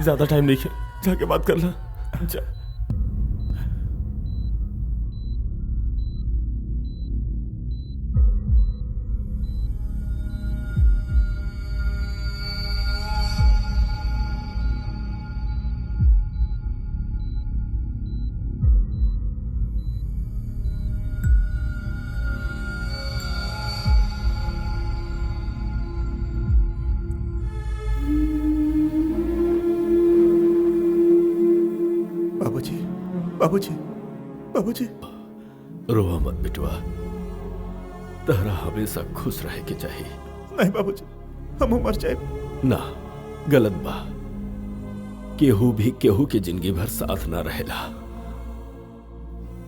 ज्यादा टाइम नहीं है, जाके बात कर ला। जा। बाबूजी, बाबूजी, बाबूजी। रोवा मत बिटवा, तहरा हमेशा खुश रहे के चाहिए। नहीं बाबूजी, हम मर जाए ना, गलत बा। केहू भी केहू के जिंदगी भर साथ ना रहेला।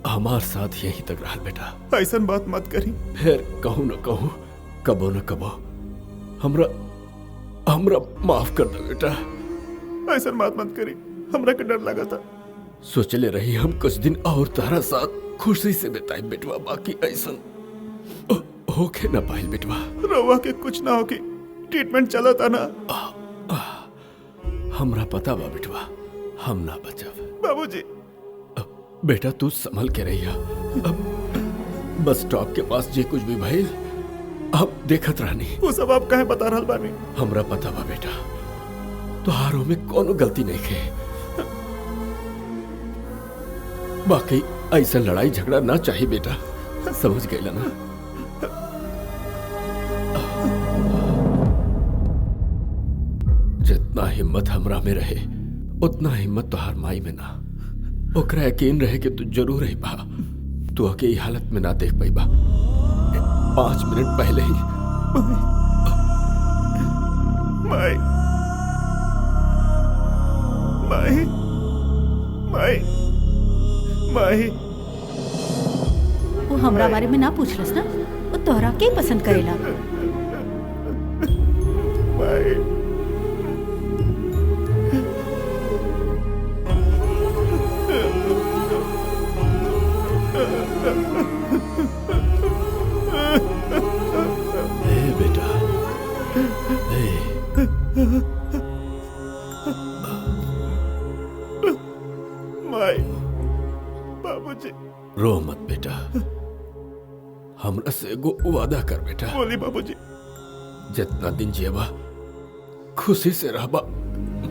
हमार साथ यहीं तक रहा बेटा। ऐसा बात मत करी। फिर कहूँ न कहूँ, कबो न कबो हमरा हमरा माफ कर दो बेटा। ऐसा बात मत करी, हमरा के डर लगा था। सोचले रही हम कुछ दिन और तारा साथ खुशी से बिताई बेटवा, बाकी ऐसा होके ना पाइल बेटवा। रवा के कुछ ना होके ट्रीटमेंट चला था ना। हमरा पता बा बेटवा, हम ना बचब। बाबूजी। बेटा तू संभल के रहिया। बस स्टॉप के पास जे कुछ भी भइल अब देखत रहनी। वो सब आप कहे बता रहल बानी? हमरा पता बा बेटा, तोहारों में कोनो गलती नहीं है। बाकी ऐसा लड़ाई झगड़ा ना चाहिए बेटा, समझ गईला ना? जितना हिम्मत हमरा में रहे उतना हिम्मत तोहार माई में ना। ओकरा यकीन रहे कि तू जरूर रही बा, तू अके हालत में ना देख पाई बा। 5 मिनट पहले ही माई, माई, माई, माई। वो हमरा बारे में ना पूछलस ना, वो तोहरा के पसंद करेला। माई। बेटा, माई, बाबूजी। रो मत बेटा, हमरा से एगो वादा कर बेटा। बोली बाबूजी। जितना दिन जियबा खुशी से रहबा।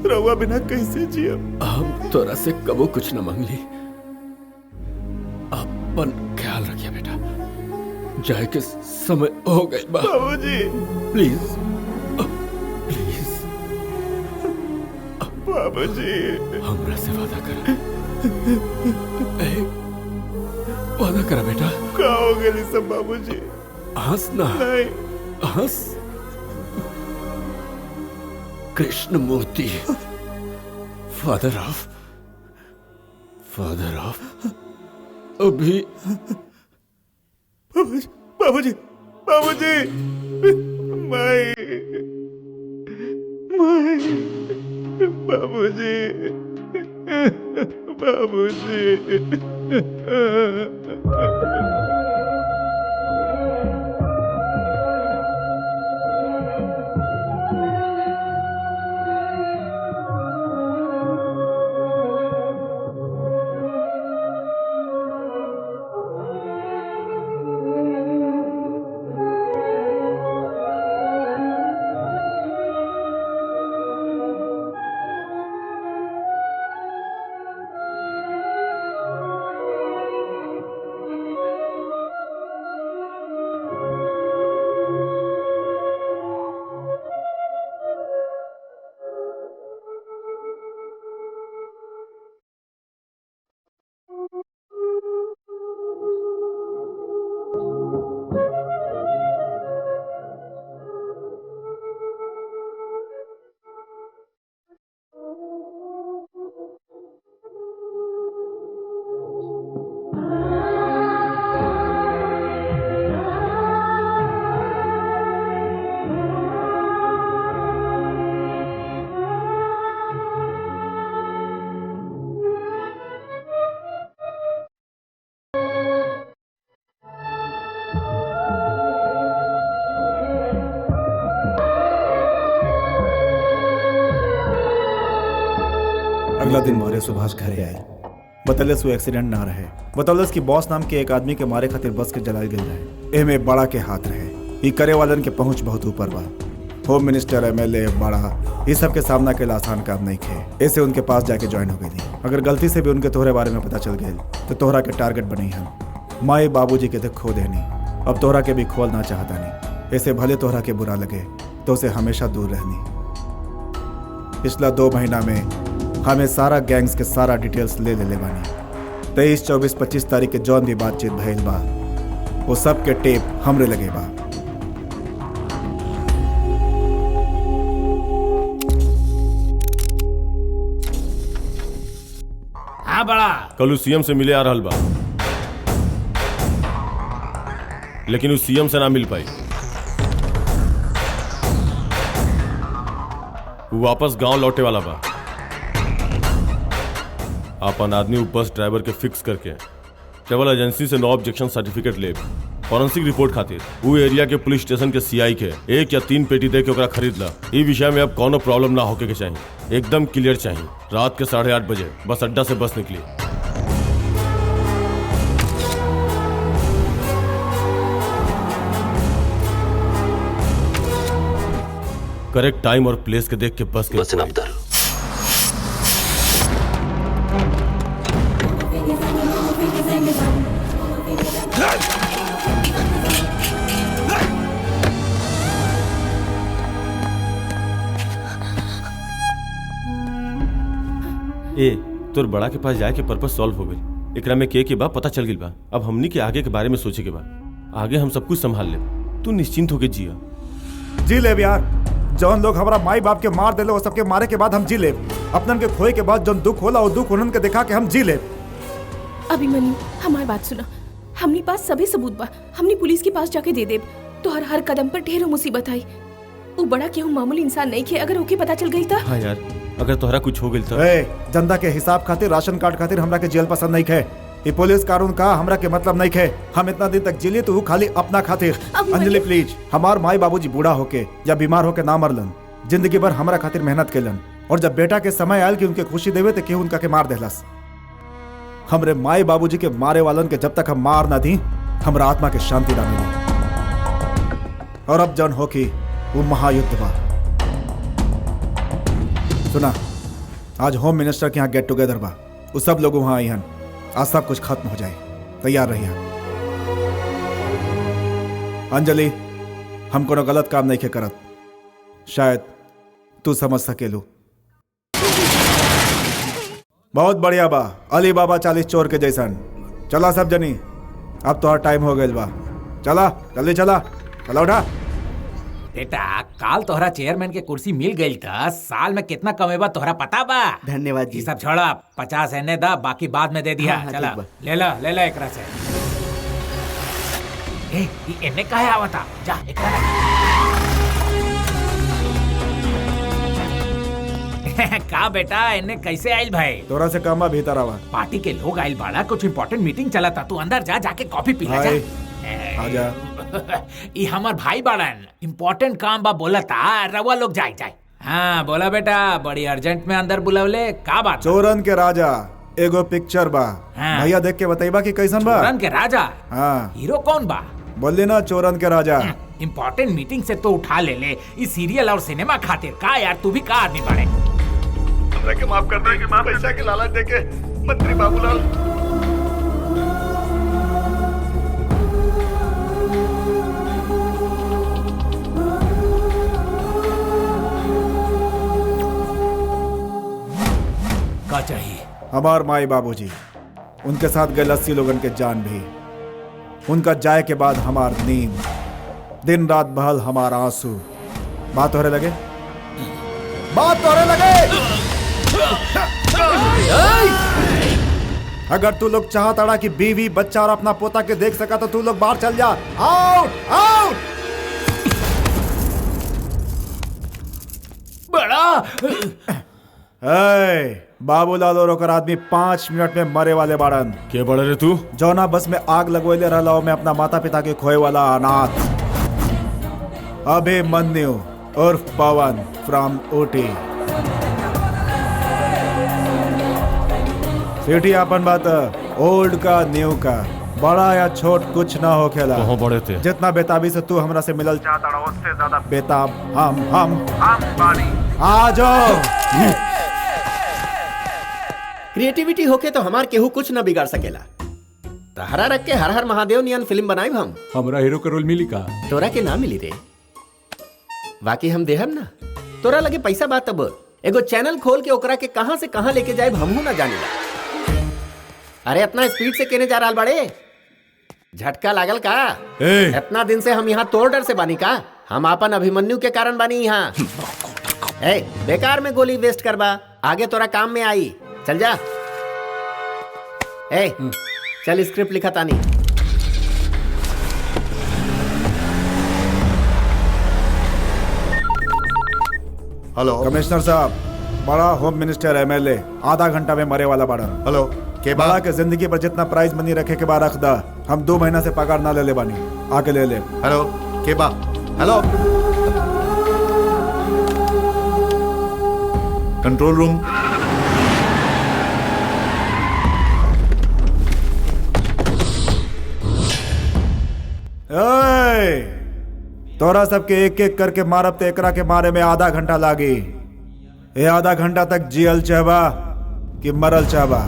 रहुआ बिना कैसे जियो? हम तोरा से कबो कुछ न मांगली। अपन ख्याल रखिए बेटा, जाए के समय हो गए बा। बाबूजी प्लीज, प्लीज बाबूजी। हमरा से वादा कर। वादा करा बेटा। का हो गई सब बाबूजी? हंस ना। नहीं हंस। कृष्ण मूर्ति, फादर ऑफ अभी। बाबूजी, बाबूजी, बाबूजी। माई, माई, बाबूजी, बाबूजी। अगला दिन मोरे सुभाष घरे आई। बतलस वो एक्सीडेंट ना रहे। बतलस की बॉस नाम के एक आदमी के मारे खातिर बस के जलाल गई रहे। एमे बड़ा के हाथ रहे। ई करे वालन के पहुंच बहुत ऊपर बा। होम मिनिस्टर, एमएलए, बड़ा, ये सब के सामना के आसान काम नहीं खे। ऐसे उनके पास जाके ज्वाइन हो गई। अगर गलती से भी उनके तोहरे बारे में पता चल गई तो तोहरा के टारगेट बनी हम। माई बाबूजी के तो खो देनी, अब तोहरा के भी खोलना चाहता नहीं। ऐसे भले तोहरा के बुरा लगे तो उसे हमेशा दूर रहनी। पिछला 2 महीना में हमें सारा गैंग्स के सारा डिटेल्स ले बानी। 23, 24, 25 तारीख के जौन भी बातचीत भइल बा वो सब के टेप हमरे लगे बा। हाँ बड़ा, कल सीएम से मिले आ रहल बा, लेकिन उस सीएम से ना मिल पाई। वो वापस गांव लौटे वाला बा। अपन आदमी बस ड्राइवर के फिक्स करके ट्रेवल एजेंसी से नो ऑब्जेक्शन सर्टिफिकेट ले फॉरेंसिक रिपोर्ट खातिर वो एरिया के पुलिस स्टेशन के सीआई के 1 या 3 पेटी दे के ओकरा खरीद ला। ई विषय में अब कोनो प्रॉब्लम ना होके के चाहिए, एकदम क्लियर चाहिए। रात के 8:30 बजे बस अड्डा से बस निकली। करेक्ट टाइम और प्लेस के देख के बस के तोर बड़ा के पास जाए के पर्पस सॉल्व हो गई। एकरा में के बा पता चल गई बा। अब हमनी के आगे के बारे में सोचे के बा। आगे हम सब कुछ संभाल ले। तू निश्चिंत होके जिया। जी ले यार, जौन लोग हमारा माई बाप के मार देले वो सबके मारे के बाद हम जी ले। अपनन के खोए के बाद जौन दुख होला वो दुख उन्हन के दिखा के हम जी ले। अभिमन्यु, हमारी बात सुना। हमनी पास सभी सबूत बा। हमनी पुलिस के पास जाके दे देब। तो हर कदम पर ढेरों मुसीबत आई। वो बड़ा केहू मामूली इंसान नहीं खे। अगर ओके पता चल गई था। हाँ यार, अगर तोहरा कुछ हो गई तो जनता के हिसाब खातिर, राशन कार्ड खातिर हमरा के जेल पसंद नहीं खे। ये पुलिस कानून का हमरा के मतलब नहीं खे। हम इतना दिन तक जिली तो खाली अपना खातिर। अंजलि प्लीज, हमार माई बाबूजी बूढ़ा होके या बीमार होके ना मरलन, जिंदगी भर हमरा खातिर मेहनत केलन। और जब बेटा के समय आयल कि उनके खुशी देवे तो केहू उनका के मार देहलस। हमरे माई बाबूजी के मारे वालन के जब तक हम मार ना दी हमरा आत्मा के शांति ना मिली। और अब जौन हो की वो महायुद्ध बा। सुना, आज होम मिनिस्टर के यहाँ गेट टुगेदर बा। वो सब लोग वहां आई हन। आज सब कुछ खत्म हो जाए, तैयार रहिए। अंजलि, हम कोनो गलत काम नहीं के करत, शायद तू समझ सकेलू। बहुत बढ़िया बा, अली बाबा 40 चोर के जैसन। चला सब जनी, अब तो टाइम हो गया बा। चला जल्दी चला, चला उठा। बेटा, काल तोहरा चेयरमैन के कुर्सी मिल गई था। साल में कितना कमेबा तोहरा पता बा? धन्यवाद जी। ये सब छोड़ा, 50 एने दा, बाकी बाद में दे दिया। हाँ, चला ठीक बा। ले ला एकरा से। ये एने काहे आवता? जा एकरा का बेटा, एने कैसे आइल भाई? तोरा से कामा भीतर आवा। पार्टी के लोग आइल बाड़ा, कुछ इम्पोर्टेंट मीटिंग चला था। तू अंदर जा, जाके कॉफी पी ले जा। आजा। ये हमार भाई बाड़न, इम्पोर्टेंट काम बा बोला था। रवा लोग जाए। हाँ बोला बेटा, बड़ी अर्जेंट में अंदर बुलावले। का बात? चोरन के राजा एगो पिक्चर बा। हाँ। भैया देख के बताइबा कि कैसन बा। चोरन के राजा? हाँ। हीरो कौन बा? बोली ना, चोरन के राजा। इम्पोर्टेंट मीटिंग से तो उठा ले इस सीरियल और सिनेमा खातिर। का यार, तू भी का आदमी बड़े। हमरा के माफ कर दे, पैसा के लालच देके मंत्री बाबूलाल। का चाहिए? हमार माई बाबूजी, उनके साथ गए 80 लोगन के जान भी। उनका जाए के बाद हमार नींद, दिन रात बहल हमार आंसू। बात हो रहे लगे, बात हो रहे लगे। अगर तू लोग चाहता कि बीवी बच्चा और अपना पोता के देख सका तो तू लोग बाहर चल जा। Out out. बड़ा बाबूलाल और ओकर आदमी 5 मिनट में मरे वाले बाड़न। के बड़े रे तू? जौना बस में आग लगवैले रहला में अपना माता पिता के खोए वाला अनाथ अभिमन्यु उर्फ पवन फ्रॉम ऊटी। सीटी अपन बात ओल्ड का न्यू का बड़ा या छोट कुछ ना हो खेला। कहाँ बड़े थे? जितना बेताबी से तू हमरा से मिलल चाहता रहा उससे ज्यादा बेताब हम बानी। आ जाओ। क्रिएटिविटी होके तो हमार केहू कुछ न बिगाड़ सकेला। तहरा रख के हर हर महादेव नियन फिल्म बनाई हम। हमरा हीरो के रोल मिली का? तोरा के ना मिली रे, बाकी हम देहब ना। तोरा लगे पैसा बात तब एगो चैनल खोल के ओकरा के कहां से कहां लेके जाए हमहू ना जानेला। अरे इतना स्पीड से केने जा रहा बड़े? झटका लागल का? इतना दिन से हम यहाँ तोड़ डर से बानी का? हम अपन अभिमन्यु के कारण बानी यहाँ। बेकार में गोली वेस्ट करबा, आगे तोरा काम में आई। चल जा। चल स्क्रिप्ट लिखा तानी। हेलो कमिश्नर साहब, बड़ा होम मिनिस्टर एमएलए आधा घंटा में मरे वाला बड़ा। हेलो के बड़ा के जिंदगी पर जितना प्राइज मनी रखे के बाद रख दा। हम 2 महीना से पगार ना ले बानी, आके ले ले। हेलो के बा हेलो कंट्रोल रूम। तोरा सबके एक एक करके मारब ते एकरा के मारे में आधा घंटा लागी। ये आधा घंटा तक जियल चाहबा कि मरल चाहबा?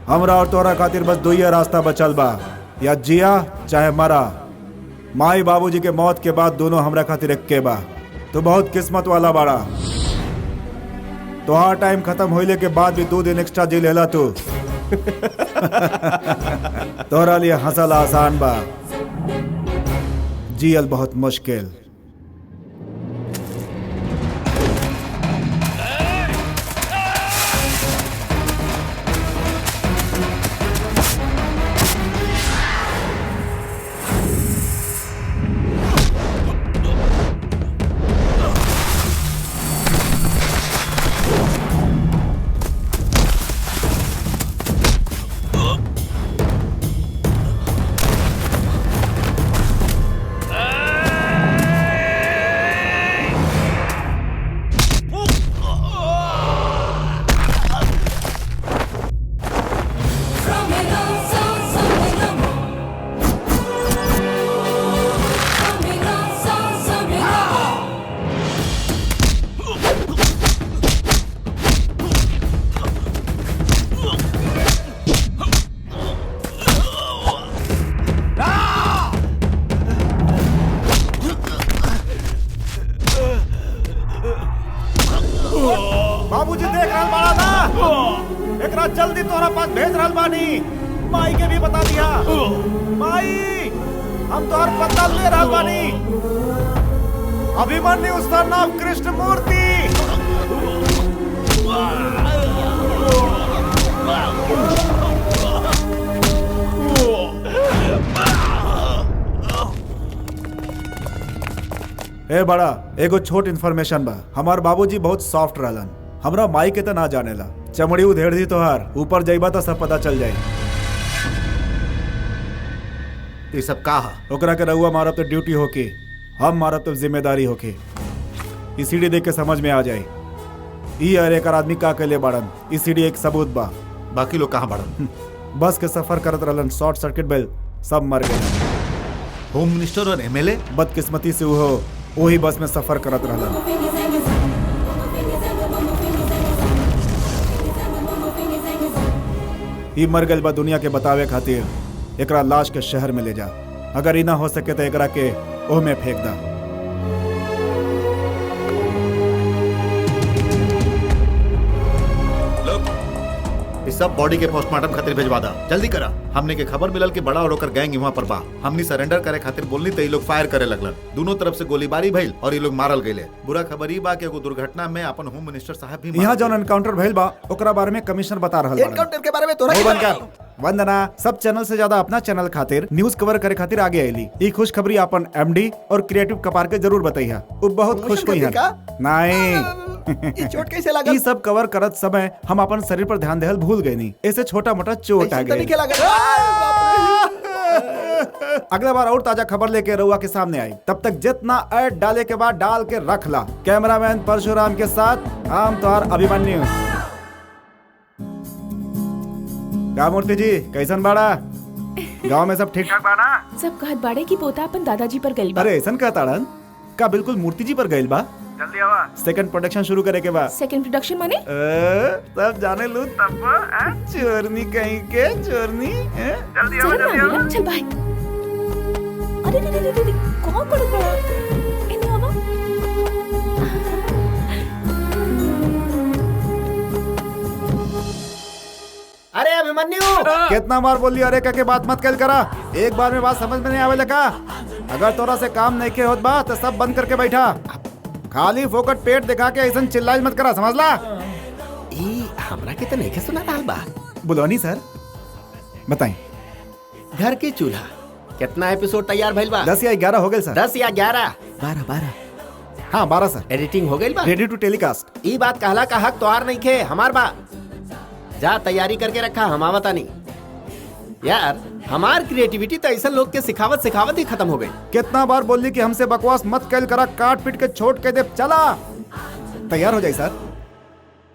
हमरा और तोरा खातिर बस 2 ही रास्ता बचल बा, या जिया चाहे मरा। माई बाबूजी के मौत के बाद दोनों हमरा खातिर एक्के बा। तो बहुत किस्मत वाला बाड़ा। तोहार टाइम खत्म होइले के बाद भी 2 दिन एक्स्ट्रा जी लेला तू। तोरा लिए हंसल आसान बा, जियल बहुत मुश्किल। जल्दी तोरा पास भेज रहल बानी। माई के भी बता दिया। माई, हम तोहर पता ले रहल बानी। अभिमन्यु उसका नाम कृष्णमूर्ति। ए बड़ा, एगो छोट इन्फॉर्मेशन बा। हमार बाबूजी बहुत सॉफ्ट रहलन। हमरा माई के त ना जानेला। चमड़ी उधेड़ दी तोहार, ऊपर जाइबा तो सब पता चल जाई। ये सब का है? ओकरा के रहुआ मारब तो ड्यूटी होके, हम मारब तो जिम्मेदारी होके। ई सीढ़ी देख के समझ में आ जाए ई अरे एक आदमी का अकेले बाड़न। ई सीढ़ी एक सबूत बा। बाकी लोग कहाँ बढ़न? बस के सफर करत रहलन, शॉर्ट सर्किट बेल सब मर गए। होम मिनिस्टर और एमएलए? बदकिस्मती से वो वही बस में सफर करत रहलन। ई मर गइल बा दुनिया के बतावे खातिर। एकरा लाश के शहर में ले जा। अगर ई ना हो सके तो एकरा के ओह में फेंक दा। इस सब बॉडी के पोस्टमार्टम खातिर भेजवा दा। जल्दी करा। हमने के खबर मिलल कि बड़ा और ओकर गैंग वहाँ पर बा। हमनी सरेंडर करे खातिर बोलनी तो ये लोग फायर करे लगलन। दोनों तरफ से गोलीबारी भइल और ये लोग मारल गए। बुरा खबर ई बा कि एगो दुर्घटना में अपन होम मिनिस्टर साहब भी यहाँ जौन एनकाउंटर भइल बा ओकरा बारे में कमिश्नर बता रहल बाड़न। एनकाउंटर के बारे में तोरा हो क्या बंद कर। वंदना सब चैनल से ज्यादा अपना चैनल खातिर न्यूज कवर करे खातिर आगे आईली। ई खुशखबरी अपन एमडी और क्रिएटिव कपार के जरूर बताइया। वो बहुत खुश हुई हैं। नहीं ये चोट कैसे लगा? ई सब कवर करत समय हम अपन शरीर पर ध्यान देहल भूल गए नहीं। ऐसे छोटा मोटा चोट आ गई। अगला बार और ताजा खबर लेके रउआ के सामने आई। तब तक जितना ऐड डाले के बाद डाल के रख ला। कैमरामैन परशुराम के साथ हम तोहार अभिमन्यु। क्या मूर्ति जी, कैसन बाड़ा? गांव में सब ठीक ठाक बाड़ा? सब कहत बाड़े की पोता अपन दादाजी पर गइल बा। अरे ऐसन का ताड़न का बिल्कुल मूर्ति जी पर गइल बा। जल्दी आवा, सेकंड प्रोडक्शन शुरू करे के बाद। सेकंड प्रोडक्शन माने? सब जाने लू तब चोरनी कहीं के चोरनी। जल्दी चल मानेला, चल भाई। अरे रे रे रे रे, कौन पड़ पड़ा? इन्हें आवा। अरे अभिमन्यु, कितना बार बोली अरे के बात मत कल करा। एक बार में बात समझ में नहीं आवे लगा। अगर तोरा से काम नहीं के होत बा तो सब बंद करके बैठा। खाली फोकट पेट दिखा के ऐसा चिल्लाई मत करा, समझला? ई हमरा के तो नहीं के सुना रहल बा। बुलवानी सर, बताएं। घर के चूल्हा कितना एपिसोड तैयार भइल बा? 10 या 11 हो गए सर। 10 या 11? 12। हाँ 12 सर। एडिटिंग हो गइल बा? Ready to telecast. ई बात कहला का हक तोहार नहीं खे, हमार बा। जा तैयारी करके रखा, हम आवता नहीं। यार हमार क्रिएटिविटी तो ऐसा लोग के सिखावत सिखावत ही खत्म हो गई। कितना बार बोली कि हमसे बकवास मत कल करा, काट पीट के छोड़ के दे। चला तैयार हो जाए सर।